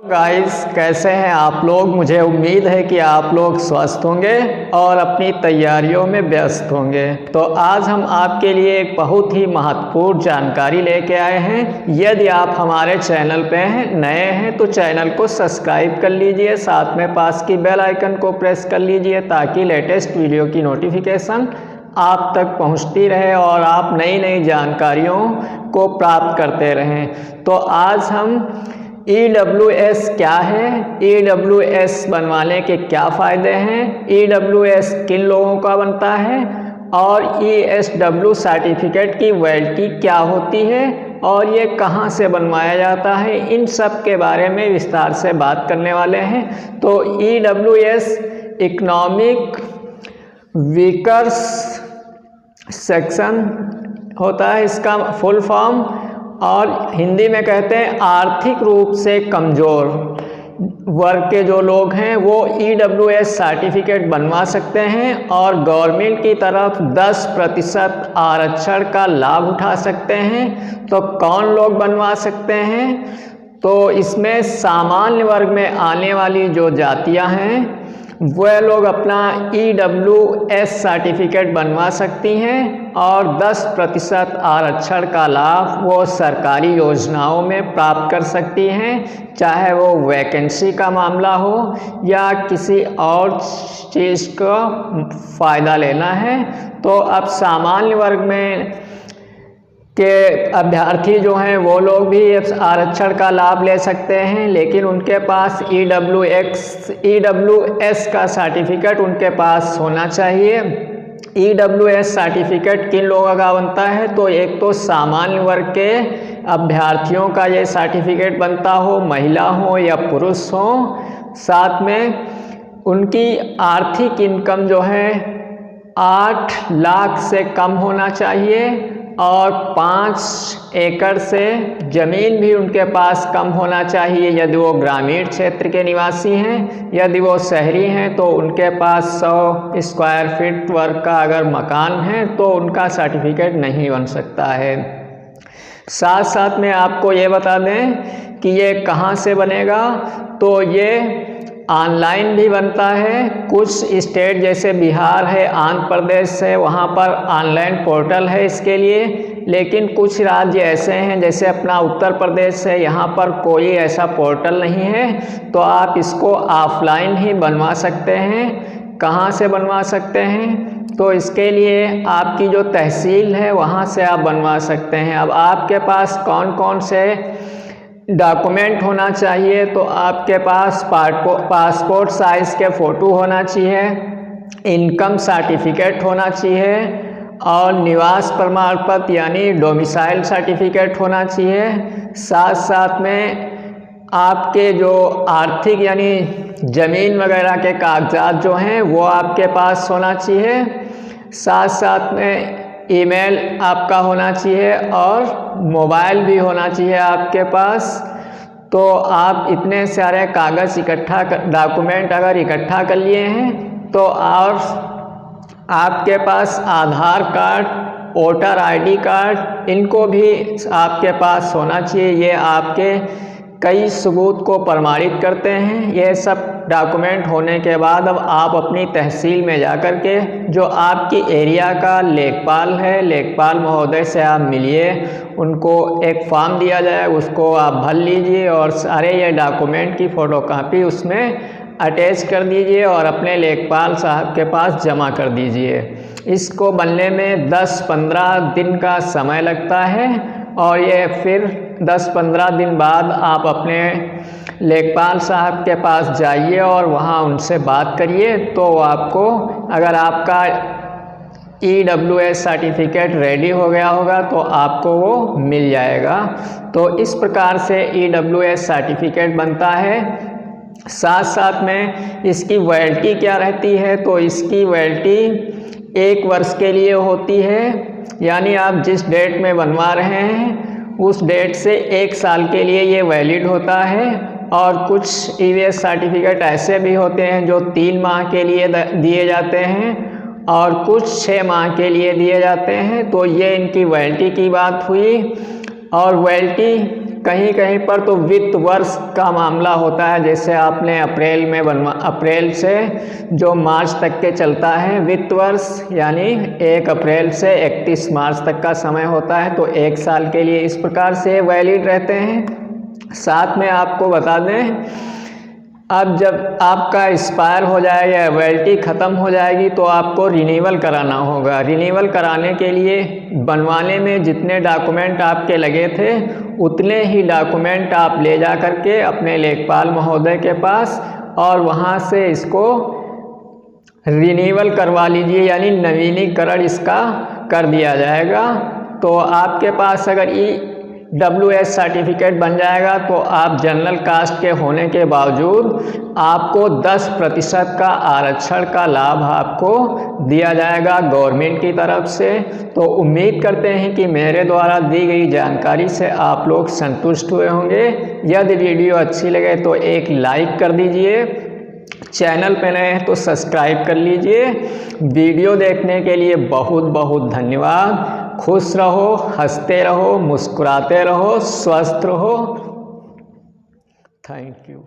Guys, कैसे हैं आप लोग। मुझे उम्मीद है कि आप लोग स्वस्थ होंगे और अपनी तैयारियों में व्यस्त होंगे। तो आज हम आपके लिए एक बहुत ही महत्वपूर्ण जानकारी लेके आए हैं। यदि आप हमारे चैनल पे नए हैं तो चैनल को सब्सक्राइब कर लीजिए, साथ में पास की बेल आइकन को प्रेस कर लीजिए ताकि लेटेस्ट वीडियो की नोटिफिकेशन आप तक पहुंचती रहे और आप नई नई जानकारियों को प्राप्त करते रहें। तो आज हम EWS क्या है, EWS बनवाने के क्या फ़ायदे हैं, EWS किन लोगों का बनता है और ESW सर्टिफिकेट की वैलिडिटी क्या होती है और ये कहाँ से बनवाया जाता है, इन सब के बारे में विस्तार से बात करने वाले हैं। तो EWS इकोनॉमिक वीकर्स सेक्शन होता है इसका फुल फॉर्म, और हिंदी में कहते हैं आर्थिक रूप से कमज़ोर वर्ग के जो लोग हैं वो EWS सर्टिफिकेट बनवा सकते हैं और गवर्नमेंट की तरफ 10% आरक्षण का लाभ उठा सकते हैं। तो कौन लोग बनवा सकते हैं? तो इसमें सामान्य वर्ग में आने वाली जो जातियां हैं वह लोग अपना EWS सर्टिफिकेट बनवा सकती हैं और 10% आरक्षण का लाभ वो सरकारी योजनाओं में प्राप्त कर सकती हैं, चाहे वो वैकेंसी का मामला हो या किसी और चीज़ का फ़ायदा लेना है। तो अब सामान्य वर्ग में के अभ्यर्थी जो हैं वो लोग भी आरक्षण का लाभ ले सकते हैं, लेकिन उनके पास EWS का सर्टिफिकेट उनके पास होना चाहिए। EWS सर्टिफिकेट किन लोगों का बनता है? तो एक तो सामान्य वर्ग के अभ्यर्थियों का ये सर्टिफिकेट बनता हो, महिला हो या पुरुष हो। साथ में उनकी आर्थिक इनकम जो है 8 लाख से कम होना चाहिए और 5 एकड़ से ज़मीन भी उनके पास कम होना चाहिए यदि वो ग्रामीण क्षेत्र के निवासी हैं। यदि वो शहरी हैं तो उनके पास 100 स्क्वायर फीट वर्ग का अगर मकान है तो उनका सर्टिफिकेट नहीं बन सकता है। साथ साथ में आपको ये बता दें कि ये कहाँ से बनेगा। तो ये ऑनलाइन भी बनता है। कुछ स्टेट जैसे बिहार है, आंध्र प्रदेश है, वहाँ पर ऑनलाइन पोर्टल है इसके लिए, लेकिन कुछ राज्य ऐसे हैं जैसे अपना उत्तर प्रदेश है, यहाँ पर कोई ऐसा पोर्टल नहीं है। तो आप इसको ऑफलाइन ही बनवा सकते हैं। कहाँ से बनवा सकते हैं? तो इसके लिए आपकी जो तहसील है वहाँ से आप बनवा सकते हैं। अब आपके पास कौन कौन से डॉक्यूमेंट होना चाहिए? तो आपके पास पासपोर्ट साइज़ के फ़ोटो होना चाहिए, इनकम सर्टिफिकेट होना चाहिए और निवास प्रमाण पत्र यानी डोमिसाइल सर्टिफिकेट होना चाहिए। साथ साथ में आपके जो आर्थिक यानी ज़मीन वगैरह के कागजात जो हैं वो आपके पास होना चाहिए। साथ साथ में ईमेल आपका होना चाहिए और मोबाइल भी होना चाहिए आपके पास। तो आप इतने सारे कागज़ डॉक्यूमेंट अगर इकट्ठा कर लिए हैं तो और आपके पास आधार कार्ड, वोटर ID कार्ड, इनको भी आपके पास होना चाहिए। ये आपके कई सबूत को प्रमाणित करते हैं। ये सब डॉक्यूमेंट होने के बाद अब आप अपनी तहसील में जाकर के जो आपकी एरिया का लेखपाल है, लेखपाल महोदय से आप मिलिए, उनको एक फॉर्म दिया जाए, उसको आप भर लीजिए और सारे ये डॉक्यूमेंट की फ़ोटोकॉपी उसमें अटैच कर दीजिए और अपने लेखपाल साहब के पास जमा कर दीजिए। इसको बनने में 10-15 दिन का समय लगता है और ये फिर 10-15 दिन बाद आप अपने लेखपाल साहब के पास जाइए और वहाँ उनसे बात करिए। तो आपको अगर आपका EWS सर्टिफिकेट रेडी हो गया होगा तो आपको वो मिल जाएगा। तो इस प्रकार से EWS सर्टिफिकेट बनता है। साथ साथ में इसकी वैलिडिटी क्या रहती है? तो इसकी वैलिडिटी 1 वर्ष के लिए होती है, यानी आप जिस डेट में बनवा रहे हैं उस डेट से 1 साल के लिए ये वैलिड होता है। और कुछ EWS सर्टिफिकेट ऐसे भी होते हैं जो 3 माह के लिए दिए जाते हैं और कुछ 6 माह के लिए दिए जाते हैं। तो ये इनकी वैलिडिटी की बात हुई। और वैलिडिटी कहीं कहीं पर तो वित्त वर्ष का मामला होता है, जैसे आपने अप्रैल से जो मार्च तक के चलता है वित्त वर्ष, यानी 1 अप्रैल से 31 मार्च तक का समय होता है, तो 1 साल के लिए इस प्रकार से वैलिड रहते हैं। साथ में आपको बता दें, अब जब आपका एक्सपायर हो जाएगा, वैलिडिटी ख़त्म हो जाएगी, तो आपको रिन्यूअल कराना होगा। रिन्यूअल कराने के लिए बनवाने में जितने डॉक्यूमेंट आपके लगे थे उतने ही डॉक्यूमेंट आप ले जा करके अपने लेखपाल महोदय के पास और वहाँ से इसको रिन्यूअल करवा लीजिए, यानी नवीनीकरण इसका कर दिया जाएगा। तो आपके पास अगर EWS सर्टिफिकेट बन जाएगा तो आप जनरल कास्ट के होने के बावजूद आपको 10% का आरक्षण का लाभ आपको दिया जाएगा गवर्नमेंट की तरफ से। तो उम्मीद करते हैं कि मेरे द्वारा दी गई जानकारी से आप लोग संतुष्ट हुए होंगे। यदि वीडियो अच्छी लगे तो एक लाइक कर दीजिए, चैनल पे नए हैं तो सब्सक्राइब कर लीजिए। वीडियो देखने के लिए बहुत बहुत धन्यवाद। खुश रहो, हंसते रहो, मुस्कुराते रहो, स्वस्थ रहो। Thank you.